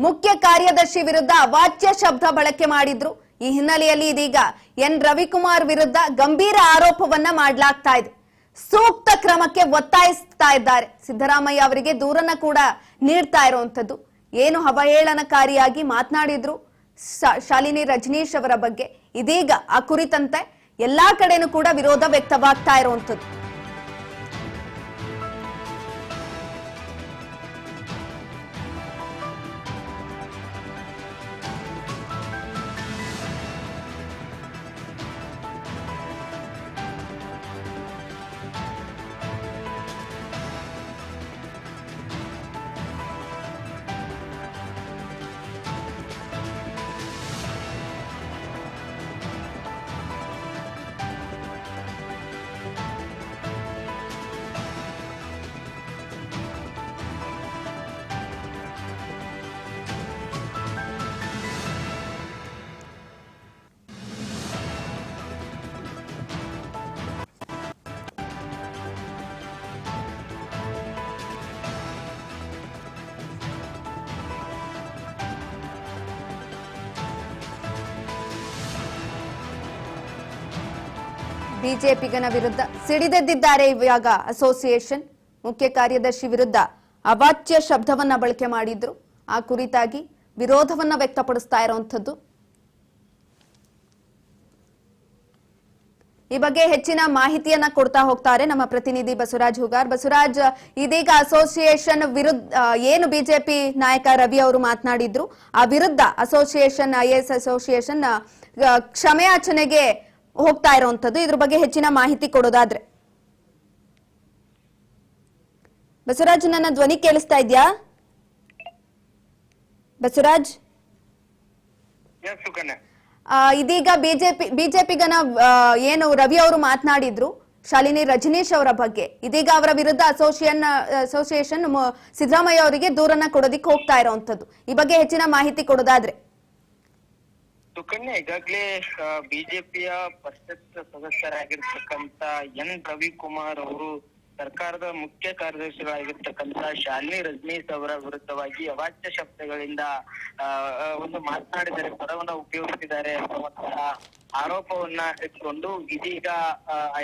ಮುಖ್ಯ ಕಾರ್ಯದರ್ಶಿ ವಿರುದ್ಧ ಅವಾಚ್ಯ ಶಬ್ದ ಬಳಕೆ ಮಾಡಿದ್ರು. ಈ ಹಿನ್ನೆಲೆಯಲ್ಲಿ ಇದೀಗ ಎನ್ ರವಿಕುಮಾರ್ ವಿರುದ್ಧ ಗಂಭೀರ ಆರೋಪವನ್ನ ಮಾಡಲಾಗ್ತಾ ಇದೆ. ಸೂಕ್ತ ಕ್ರಮಕ್ಕೆ ಒತ್ತಾಯಿಸ್ತಾ ಇದ್ದಾರೆ. ಸಿದ್ದರಾಮಯ್ಯ ಅವರಿಗೆ ದೂರನ್ನ ಕೂಡ ನೀಡ್ತಾ ಇರುವಂತದ್ದು. ಏನು ಅವಹೇಳನಕಾರಿಯಾಗಿ ಮಾತನಾಡಿದ್ರು ಶಾಲಿನಿ ರಜನೀಶ್ ಅವರ ಬಗ್ಗೆ, ಇದೀಗ ಆ ಕುರಿತಂತೆ ಎಲ್ಲಾ ಕಡೆನೂ ಕೂಡ ವಿರೋಧ ವ್ಯಕ್ತವಾಗ್ತಾ ಇರುವಂತದ್ದು. ಬಿಜೆಪಿಗನ ವಿರುದ್ಧ ಸಿಡಿದೆದ್ದಿದ್ದಾರೆ. ಇವಾಗ ಅಸೋಸಿಯೇಷನ್ ಮುಖ್ಯ ಕಾರ್ಯದರ್ಶಿ ವಿರುದ್ಧ ಅವಾಚ್ಯ ಶಬ್ದವನ್ನ ಬಳಕೆ ಮಾಡಿದ್ರು. ಆ ಕುರಿತಾಗಿ ವಿರೋಧವನ್ನ ವ್ಯಕ್ತಪಡಿಸ್ತಾ ಇರುವಂತದ್ದು. ಈ ಬಗ್ಗೆ ಹೆಚ್ಚಿನ ಮಾಹಿತಿಯನ್ನ ಕೊಡ್ತಾ ಹೋಗ್ತಾರೆ ನಮ್ಮ ಪ್ರತಿನಿಧಿ ಬಸವರಾಜ್ ಹುಗಾರ್. ಬಸವರಾಜ್, ಇದೀಗ ಅಸೋಸಿಯೇಷನ್ ವಿರುದ್ಧ ಏನು ಬಿಜೆಪಿ ನಾಯಕ ರವಿ ಅವರು ಮಾತನಾಡಿದ್ರು, ಆ ವಿರುದ್ಧ ಅಸೋಸಿಯೇಷನ್ IAS ಅಸೋಸಿಯೇಷನ್ ಕ್ಷಮೆಯಾಚನೆಗೆ ಹೋಗ್ತಾ ಇರುವಂತದ್ದು. ಇದ್ರ ಬಗ್ಗೆ ಹೆಚ್ಚಿನ ಮಾಹಿತಿ ಕೊಡೋದಾದ್ರೆ ಬಸವರಾಜ್, ನನ್ನ ಧ್ವನಿ ಕೇಳಿಸ್ತಾ ಇದ್ಯಾ? ಬಸವರಾಜ್, ಇದೀಗ ಬಿಜೆಪಿಗನ ಏನು ರವಿ ಅವರು ಮಾತನಾಡಿದ್ರು ಶಾಲಿನಿ ರಜನೀಶ್ ಅವರ ಬಗ್ಗೆ, ಇದೀಗ ಅವರ ವಿರುದ್ಧ ಅಸೋಸಿಯೇಷನ್ ಸಿದ್ದರಾಮಯ್ಯ ಅವರಿಗೆ ದೂರನ್ನ ಕೊಡೋದಿಕ್ಕೆ ಹೋಗ್ತಾ ಇರುವಂತದ್ದು. ಈ ಬಗ್ಗೆ ಹೆಚ್ಚಿನ ಮಾಹಿತಿ ಕೊಡೋದಾದ್ರೆ ಸುಕನ್ಯಾ, ಈಗಾಗಲೇ ಬಿಜೆಪಿಯ ಪರಿಷತ್ ಸದಸ್ಯರಾಗಿರ್ತಕ್ಕಂತ ಎನ್ ರವಿಕುಮಾರ್ ಅವರು ಸರ್ಕಾರದ ಮುಖ್ಯ ಕಾರ್ಯದರ್ಶಿಗಳಾಗಿರ್ತಕ್ಕಂತ ಶಾಲಿನಿ ರಜನೀಶ್ ಅವರ ವಿರುದ್ಧವಾಗಿ ಅವಾಚ್ಯ ಶಬ್ದಗಳಿಂದ ಒಂದು ಮಾತನಾಡಿದರೆ, ಪದವನ್ನ ಉಪಯೋಗಿಸಿದ್ದಾರೆ ಅನ್ನುವಂತಹ ಆರೋಪವನ್ನ ಇಟ್ಕೊಂಡು ಇದೀಗ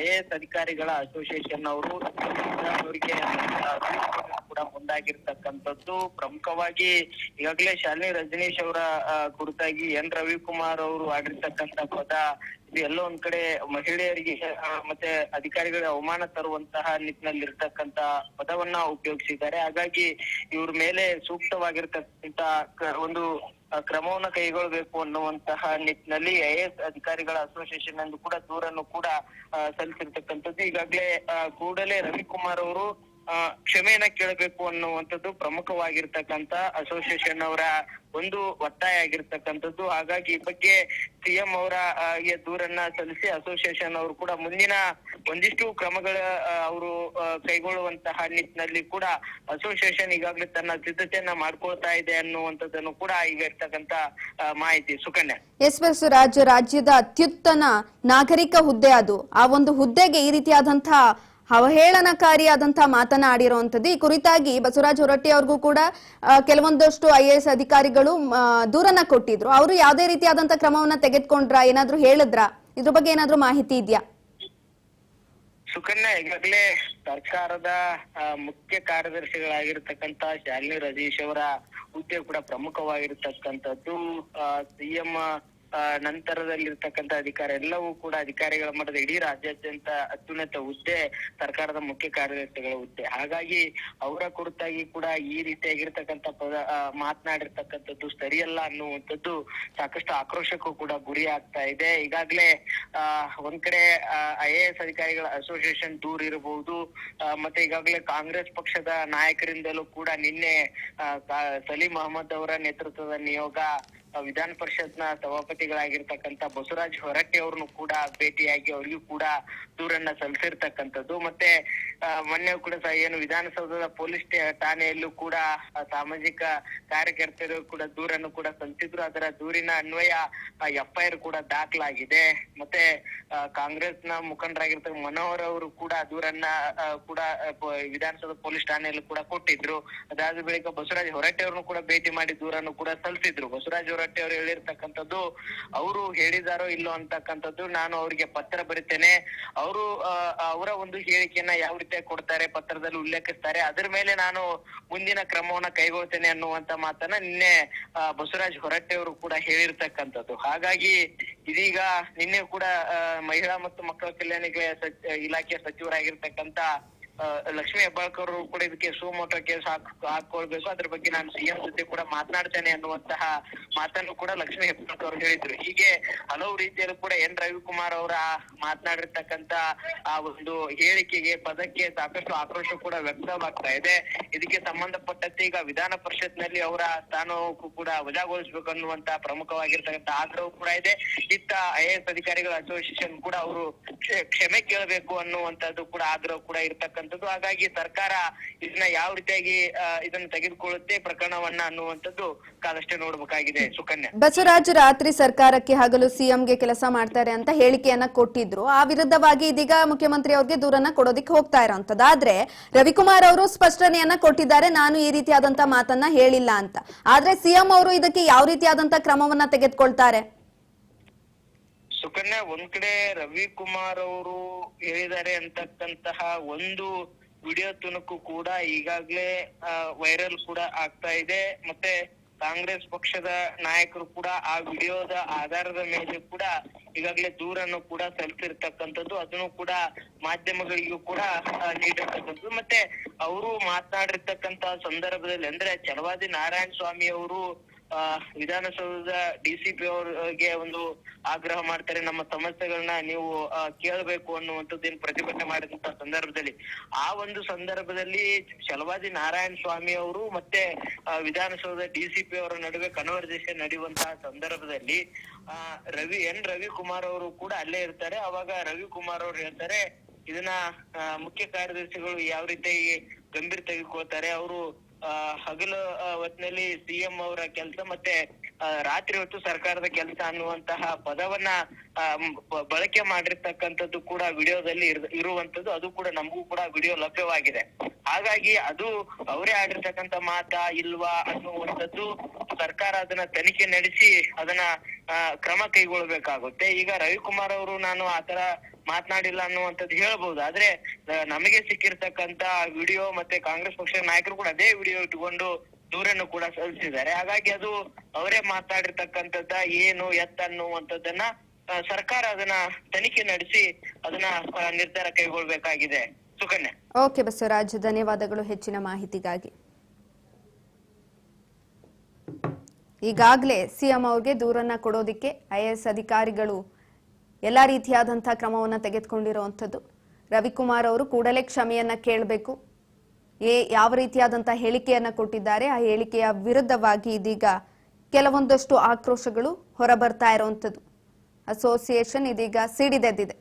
IAS ಅಧಿಕಾರಿಗಳ ಅಸೋಸಿಯೇಷನ್ ಅವರು ಅವರಿಗೆ ಕೂಡ ಮುಂದಾಗಿರ್ತಕ್ಕಂಥದ್ದು. ಪ್ರಮುಖವಾಗಿ ಈಗಾಗಲೇ ಶಾಲಿನಿ ರಜನೀಶ್ ಅವರ ಕುರಿತಾಗಿ ಎನ್ ರವಿಕುಮಾರ್ ಅವರು ಆಡಿರ್ತಕ್ಕಂಥ ಪದ ಇದು ಎಲ್ಲೋ ಒಂದ್ ಕಡೆ ಮಹಿಳೆಯರಿಗೆ ಮತ್ತೆ ಅಧಿಕಾರಿಗಳಿಗೆ ಅವಮಾನ ತರುವಂತಹ ನಿಟ್ಟಿನಲ್ಲಿ ಇರ್ತಕ್ಕಂತ ಪದವನ್ನ ಉಪಯೋಗಿಸಿದ್ದಾರೆ. ಹಾಗಾಗಿ ಇವ್ರ ಮೇಲೆ ಸೂಕ್ತವಾಗಿರ್ತಕ್ಕಂತ ಒಂದು ಕ್ರಮವನ್ನ ಕೈಗೊಳ್ಳಬೇಕು ಅನ್ನುವಂತಹ ನಿಟ್ಟಿನಲ್ಲಿ IAS ಅಧಿಕಾರಿಗಳ ಅಸೋಸಿಯೇಷನ್ ಎಂದು ಕೂಡ ದೂರನ್ನು ಕೂಡ ಸಲ್ಲಿಸಿರ್ತಕ್ಕಂಥದ್ದು. ಈಗಾಗಲೇ ಕೂಡಲೇ ರವಿಕುಮಾರ್ ಅವರು ಕ್ಷಮೆಯನ್ನ ಕೇಳಬೇಕು ಅನ್ನುವಂಥದ್ದು ಪ್ರಮುಖವಾಗಿರ್ತಕ್ಕಂತ ಅಸೋಸಿಯೇಷನ್ ಅವರ ಒಂದು ಒತ್ತಾಯ ಆಗಿರ್ತಕ್ಕಂಥದ್ದು. ಹಾಗಾಗಿ ಈ ಬಗ್ಗೆ CM ಅವರ ದೂರನ್ನ ಸಲ್ಲಿಸಿ ಅಸೋಸಿಯೇಷನ್ ಅವರು ಕೂಡ ಮುಂದಿನ ಒಂದಿಷ್ಟು ಕ್ರಮಗಳ ಅವರು ಕೈಗೊಳ್ಳುವಂತಹ ನಿಟ್ಟಿನಲ್ಲಿ ಕೂಡ ಅಸೋಸಿಯೇಷನ್ ಈಗಾಗಲೇ ತನ್ನ ಸಿದ್ಧತೆಯನ್ನ ಮಾಡ್ಕೊಳ್ತಾ ಇದೆ ಅನ್ನುವಂಥದ್ದನ್ನು ಕೂಡ ಈಗ ಇರ್ತಕ್ಕಂತ ಮಾಹಿತಿ. ಸುಕನ್ಯಾ, ಎಸ್ ಬಸವರಾಜ್, ರಾಜ್ಯದ ಅತ್ಯುತ್ತಮ ನಾಗರಿಕ ಹುದ್ದೆ ಅದು. ಆ ಒಂದು ಹುದ್ದೆಗೆ ಈ ರೀತಿಯಾದಂತಹ ಅವಹೇಳನಕಾರಿಯಾದಂತಹ ಮಾತನಾಡಿರುವಂತದ್ದು. ಈ ಕುರಿತಾಗಿ ಬಸವರಾಜ್ ಹೊರಟ್ಟಿ ಅವ್ರಿಗೂ ಕೂಡ ಕೆಲವೊಂದಷ್ಟು IAS ಅಧಿಕಾರಿಗಳು ದೂರನ್ನ ಕೊಟ್ಟಿದ್ರು. ಅವರು ಯಾವುದೇ ರೀತಿಯಾದಂತಹ ಕ್ರಮವನ್ನ ತೆಗೆದುಕೊಂಡ್ರ, ಏನಾದ್ರು ಹೇಳಿದ್ರ? ಇದ್ರ ಬಗ್ಗೆ ಏನಾದ್ರು ಮಾಹಿತಿ ಇದೆಯಾ? ಸುಕನ್ಯಾ, ಈಗಾಗಲೇ ಸರ್ಕಾರದ ಮುಖ್ಯ ಕಾರ್ಯದರ್ಶಿಗಳಾಗಿರ್ತಕ್ಕಂತ ಶಾಲಿನಿ ರಜನೀಶ್ ಅವರ ಹುದ್ದೆ ಕೂಡ ಪ್ರಮುಖವಾಗಿರ್ತಕ್ಕಂಥದ್ದು. CM ನಂತರದಲ್ಲಿರ್ತಕ್ಕಂಥ ಅಧಿಕಾರ ಎಲ್ಲವೂ ಕೂಡ ಅಧಿಕಾರಿಗಳ ಮಟ್ಟದ ಇಡೀ ರಾಜ್ಯಾದ್ಯಂತ ಅತ್ಯುನ್ನತ ಹುದ್ದೆ ಸರ್ಕಾರದ ಮುಖ್ಯ ಕಾರ್ಯದರ್ಶಿಗಳ ಹುದ್ದೆ. ಹಾಗಾಗಿ ಅವರ ಕುರಿತಾಗಿ ಕೂಡ ಈ ರೀತಿಯಾಗಿರ್ತಕ್ಕಂಥ ಮಾತನಾಡಿರ್ತಕ್ಕಂಥದ್ದು ಸರಿಯಲ್ಲ ಅನ್ನುವಂಥದ್ದು ಸಾಕಷ್ಟು ಆಕ್ರೋಶಕ್ಕೂ ಕೂಡ ಗುರಿ ಆಗ್ತಾ ಇದೆ. ಈಗಾಗಲೇ ಒಂದ್ ಕಡೆ IAS ಅಧಿಕಾರಿಗಳ ಅಸೋಸಿಯೇಷನ್ ದೂರ ಇರಬಹುದು, ಮತ್ತೆ ಈಗಾಗಲೇ ಕಾಂಗ್ರೆಸ್ ಪಕ್ಷದ ನಾಯಕರಿಂದಲೂ ಕೂಡ ನಿನ್ನೆ ಸಲೀಂ ಅಹಮದ್ ಅವರ ನೇತೃತ್ವದ ನಿಯೋಗ ವಿಧಾನ ಪರಿಷತ್ನ ಸಭಾಪತಿಗಳಾಗಿರ್ತಕ್ಕಂಥ ಬಸವರಾಜ್ ಹೊರಟ್ಟಿ ಅವ್ರನ್ನು ಕೂಡ ಭೇಟಿಯಾಗಿ ಅವರಿಗೂ ಕೂಡ ದೂರನ್ನ ಸಲ್ಲಿಸಿರ್ತಕ್ಕಂಥದ್ದು. ಮತ್ತೆ ಮೊನ್ನೆ ಕೂಡ ಸಹ ಏನು ವಿಧಾನಸೌಧದ ಪೊಲೀಸ್ ಠಾಣೆಯಲ್ಲೂ ಕೂಡ ಸಾಮಾಜಿಕ ಕಾರ್ಯಕರ್ತರು ಕೂಡ ದೂರನ್ನು ಕೂಡ ಸಲ್ಲಿಸಿದ್ರು. ಅದರ ದೂರಿನ ಅನ್ವಯ FIR ಕೂಡ ದಾಖಲಾಗಿದೆ. ಮತ್ತೆ ಕಾಂಗ್ರೆಸ್ನ ಮುಖಂಡರಾಗಿರ್ತಕ್ಕ ಮನೋಹರ್ ಅವರು ಕೂಡ ದೂರನ್ನ ಕೂಡ ವಿಧಾನಸೌಧ ಪೊಲೀಸ್ ಠಾಣೆಯಲ್ಲೂ ಕೂಡ ಕೊಟ್ಟಿದ್ರು. ಅದಾದ ಬಳಿಕ ಬಸವರಾಜ ಹೊರಟ್ಟಿ ಅವ್ರನ್ನು ಕೂಡ ಭೇಟಿ ಮಾಡಿ ದೂರನ್ನು ಕೂಡ ಸಲ್ಲಿಸಿದ್ರು. ಬಸವರಾಜ ಹೊರಟ್ಟಿ ಅವರು ಹೇಳಿರ್ತಕ್ಕಂಥದ್ದು, ಅವರು ಹೇಳಿದಾರೋ ಇಲ್ಲೋ ಅಂತಕ್ಕಂಥದ್ದು ನಾನು ಅವರಿಗೆ ಪತ್ರ ಬರೀತೇನೆ, ಅವರು ಅವರ ಒಂದು ಹೇಳಿಕೆಯನ್ನ ಯಾವ ರೀತಿ ಕೊಡ್ತಾರೆ ಪತ್ರದಲ್ಲಿ ಉಲ್ಲೇಖಿಸ್ತಾರೆ, ಅದರ ಮೇಲೆ ನಾನು ಮುಂದಿನ ಕ್ರಮವನ್ನ ಕೈಗೊಳ್ತೇನೆ ಅನ್ನುವಂತ ಮಾತನ್ನ ನಿನ್ನೆ ಬಸವರಾಜ ಹೊರಟ್ಟಿ ಅವರು ಕೂಡ ಹೇಳಿರ್ತಕ್ಕಂಥದ್ದು. ಹಾಗಾಗಿ ಇದೀಗ ನಿನ್ನೆ ಕೂಡ ಮಹಿಳಾ ಮತ್ತು ಮಕ್ಕಳ ಕಲ್ಯಾಣ ಇಲಾಖೆ ಸಚಿವರಾಗಿರ್ತಕ್ಕಂತ ಲಕ್ಷ್ಮೀ ಹೆಬ್ಬಾಳ್ಕರ್ ಅವರು ಕೂಡ ಇದಕ್ಕೆ ಸುಮೋಟೋ ಕೇಸ್ ಹಾಕೊಳ್ಬೇಕು, ಅದ್ರ ಬಗ್ಗೆ ನಾನು CM ಜೊತೆ ಕೂಡ ಮಾತನಾಡ್ತೇನೆ ಅನ್ನುವಂತಹ ಮಾತನ್ನು ಕೂಡ ಲಕ್ಷ್ಮೀ ಹೆಬ್ಬಾಳ್ಕರ್ ಅವರು ಹೇಳಿದ್ರು. ಹೀಗೆ ಹಲವು ರೀತಿಯಲ್ಲೂ ಕೂಡ ಎನ್ ರವಿಕುಮಾರ್ ಅವರ ಮಾತನಾಡಿರ್ತಕ್ಕಂತ ಆ ಒಂದು ಹೇಳಿಕೆಗೆ ಪದಕ್ಕೆ ಸಾಕಷ್ಟು ಆಕ್ರೋಶ ಕೂಡ ವ್ಯಕ್ತವಾಗ್ತಾ ಇದೆ. ಇದಕ್ಕೆ ಸಂಬಂಧಪಟ್ಟಂತೆ ಈಗ ವಿಧಾನ ಪರಿಷತ್ ನಲ್ಲಿ ಅವರ ಸ್ಥಾನಕ್ಕೂ ಕೂಡ ವಜಾಗೊಳಿಸಬೇಕು ಅನ್ನುವಂತ ಪ್ರಮುಖವಾಗಿರ್ತಕ್ಕಂಥ ಆಗ್ರಹ ಕೂಡ ಇದೆ. ಇತ್ತ IAS ಅಧಿಕಾರಿಗಳ ಅಸೋಸಿಯೇಷನ್ ಕೂಡ ಅವರು ಕ್ಷಮೆ ಕೇಳಬೇಕು ಅನ್ನುವಂಥದ್ದು ಕೂಡ ಆಗ್ರಹ ಕೂಡ ಇರ್ತಕ್ಕಂಥ. ಹಾಗಾಗಿ ಸರ್ಕಾರ ಇದನ್ನ ಯಾವ ರೀತಿಯಾಗಿ ಇದನ್ನು ತೆಗೆದುಕೊಳ್ಳುತ್ತೆ ಪ್ರಕರಣವನ್ನ ಅನ್ನುವಂಥದ್ದು ಕಾದಷ್ಟೇ ನೋಡ್ಬೇಕಾಗಿದೆ. ಸುಕನ್ಯಾ, ಬಸವರಾಜ್ ರಾತ್ರಿ ಸರ್ಕಾರಕ್ಕೆ ಹಗಲು CMಗೆ ಕೆಲಸ ಮಾಡ್ತಾರೆ ಅಂತ ಹೇಳಿಕೆಯನ್ನ ಕೊಟ್ಟಿದ್ರು. ಆ ವಿರುದ್ಧವಾಗಿ ಇದೀಗ ಮುಖ್ಯಮಂತ್ರಿ ಅವ್ರಿಗೆ ದೂರನ್ನ ಕೊಡೋದಿಕ್ಕೆ ಹೋಗ್ತಾ ಇರೋಂಥದ್ದು. ಆದ್ರೆ ರವಿಕುಮಾರ್ ಅವರು ಸ್ಪಷ್ಟನೆಯನ್ನ ಕೊಟ್ಟಿದ್ದಾರೆ, ನಾನು ಈ ರೀತಿಯಾದಂತ ಮಾತನ್ನ ಹೇಳಿಲ್ಲ ಅಂತ. ಆದ್ರೆ CM ಅವರು ಇದಕ್ಕೆ ಯಾವ ರೀತಿಯಾದಂತ ಕ್ರಮವನ್ನ ತೆಗೆದುಕೊಳ್ತಾರೆ? ಸುಕನ್ಯಾ, ಒಂದ್ ಕಡೆ ರವಿಕುಮಾರ್ ಅವರು ಹೇಳಿದ್ದಾರೆ ಅಂತಕ್ಕಂತಹ ಒಂದು ವಿಡಿಯೋ ತುಣುಕು ಕೂಡ ಈಗಾಗ್ಲೇ ವೈರಲ್ ಕೂಡ ಆಗ್ತಾ ಇದೆ. ಮತ್ತೆ ಕಾಂಗ್ರೆಸ್ ಪಕ್ಷದ ನಾಯಕರು ಕೂಡ ಆ ವಿಡಿಯೋದ ಆಧಾರದ ಮೇಲೆ ಕೂಡ ಈಗಾಗಲೇ ದೂರನ್ನು ಕೂಡ ಸಲ್ಲಿಸಿರ್ತಕ್ಕಂಥದ್ದು, ಅದನ್ನು ಕೂಡ ಮಾಧ್ಯಮಗಳಿಗೂ ಕೂಡ ನೀಡಿರ್ತಕ್ಕಂಥದ್ದು. ಮತ್ತೆ ಅವರು ಮಾತನಾಡಿರ್ತಕ್ಕಂತ ಸಂದರ್ಭದಲ್ಲಿ ಅಂದ್ರೆ ಛಲವಾದಿ ನಾರಾಯಣ ಸ್ವಾಮಿ ಅವರು ವಿಧಾನಸೌಧದ DCP ಅವರಿಗೆ ಒಂದು ಆಗ್ರಹ ಮಾಡ್ತಾರೆ, ನಮ್ಮ ಸಮಸ್ಯೆಗಳನ್ನ ನೀವು ಕೇಳಬೇಕು ಅನ್ನುವಂಥದ್ದು ಏನ್ ಪ್ರತಿಭಟನೆ ಮಾಡಿದಂತ ಸಂದರ್ಭದಲ್ಲಿ, ಆ ಒಂದು ಸಂದರ್ಭದಲ್ಲಿ ಛಲವಾದಿ ನಾರಾಯಣ ಸ್ವಾಮಿ ಅವರು ಮತ್ತೆ ವಿಧಾನಸೌಧ DCP ಅವರ ನಡುವೆ ಕನ್ವರ್ಸೇಷನ್ ನಡೆಯುವಂತಹ ಸಂದರ್ಭದಲ್ಲಿ ಎನ್ ರವಿಕುಮಾರ್ ಅವರು ಕೂಡ ಅಲ್ಲೇ ಇರ್ತಾರೆ. ಅವಾಗ ರವಿಕುಮಾರ್ ಅವರು ಹೇಳ್ತಾರೆ, ಇದನ್ನ ಮುಖ್ಯ ಕಾರ್ಯದರ್ಶಿಗಳು ಯಾವ ರೀತಿ ಗಂಭೀರ ತೆಗೆದುಕೊಳ್ತಾರೆ, ಅವರು ಹಗಲು ಹೊತ್ತಿನಲ್ಲಿ CM ಅವರ ಕೆಲಸ ಮತ್ತೆ ರಾತ್ರಿ ಹೊತ್ತು ಸರ್ಕಾರದ ಕೆಲಸ ಅನ್ನುವಂತಹ ಪದವನ್ನ ಬಳಕೆ ಮಾಡಿರ್ತಕ್ಕಂಥದ್ದು ಕೂಡ ವಿಡಿಯೋದಲ್ಲಿ ಇರುವಂತದ್ದು. ಅದು ಕೂಡ ನಮಗೂ ಕೂಡ ವಿಡಿಯೋ ಲಭ್ಯವಾಗಿದೆ. ಹಾಗಾಗಿ ಅದು ಅವರೇ ಆಡಿರ್ತಕ್ಕಂಥ ಮಾತಾ ಇಲ್ವಾ ಅನ್ನುವಂಥದ್ದು ಸರ್ಕಾರ ಅದನ್ನ ತನಿಖೆ ನಡೆಸಿ ಅದನ್ನ ಕ್ರಮ ಕೈಗೊಳ್ಬೇಕಾಗುತ್ತೆ. ಈಗ ರವಿಕುಮಾರ್ ಅವರು ನಾನು ಆತರ ಮಾತನಾಡಿಲ್ಲ ಅನ್ನುವಂಥದ್ದು ಹೇಳ್ಬಹುದು, ಆದ್ರೆ ನಮಗೆ ಸಿಕ್ಕಿರ್ತಕ್ಕಂತ ವಿಡಿಯೋ ಮತ್ತೆ ಕಾಂಗ್ರೆಸ್ ಪಕ್ಷದ ನಾಯಕರು ಕೂಡ ಅದೇ ವಿಡಿಯೋ ಇಟ್ಟುಕೊಂಡು ದೂರನ್ನು ಕೂಡ ಸಲ್ಲಿಸಿದ್ದಾರೆ. ಹಾಗಾಗಿ ಅದು ಅವರೇ ಮಾತಾಡಿರ್ತಕ್ಕಂಥದ್ದ ಏನು ಎತ್ತ ಅನ್ನುವಂಥದ್ದನ್ನ ಸರ್ಕಾರ ಅದನ್ನ ತನಿಖೆ ನಡೆಸಿ ಅದನ್ನ ನಿರ್ಧಾರ ಕೈಗೊಳ್ಬೇಕಾಗಿದೆ. ಸುಕನ್ಯಾ. ಓಕೆ ಬಸವರಾಜ್, ಧನ್ಯವಾದಗಳು ಹೆಚ್ಚಿನ ಮಾಹಿತಿಗಾಗಿ. ಈಗಾಗಲೇ CM ಅವ್ರಿಗೆ ದೂರನ್ನ ಕೊಡೋದಿಕ್ಕೆ IAS ಅಧಿಕಾರಿಗಳು ಎಲ್ಲ ರೀತಿಯಾದಂತಹ ಕ್ರಮವನ್ನ ತೆಗೆದುಕೊಂಡಿರುವಂಥದ್ದು. ರವಿಕುಮಾರ್ ಅವರು ಕೂಡಲೇ ಕ್ಷಮೆಯನ್ನ ಕೇಳಬೇಕು. ಯಾವ ರೀತಿಯಾದಂತಹ ಹೇಳಿಕೆಯನ್ನ ಕೊಟ್ಟಿದ್ದಾರೆ, ಆ ಹೇಳಿಕೆಯ ವಿರುದ್ಧವಾಗಿ ಇದೀಗ ಕೆಲವೊಂದಷ್ಟು ಆಕ್ರೋಶಗಳು ಹೊರಬರ್ತಾ ಇರುವಂಥದ್ದು. ಅಸೋಸಿಯೇಷನ್ ಇದೀಗ ಸಿಡಿದೆದ್ದಿದೆ.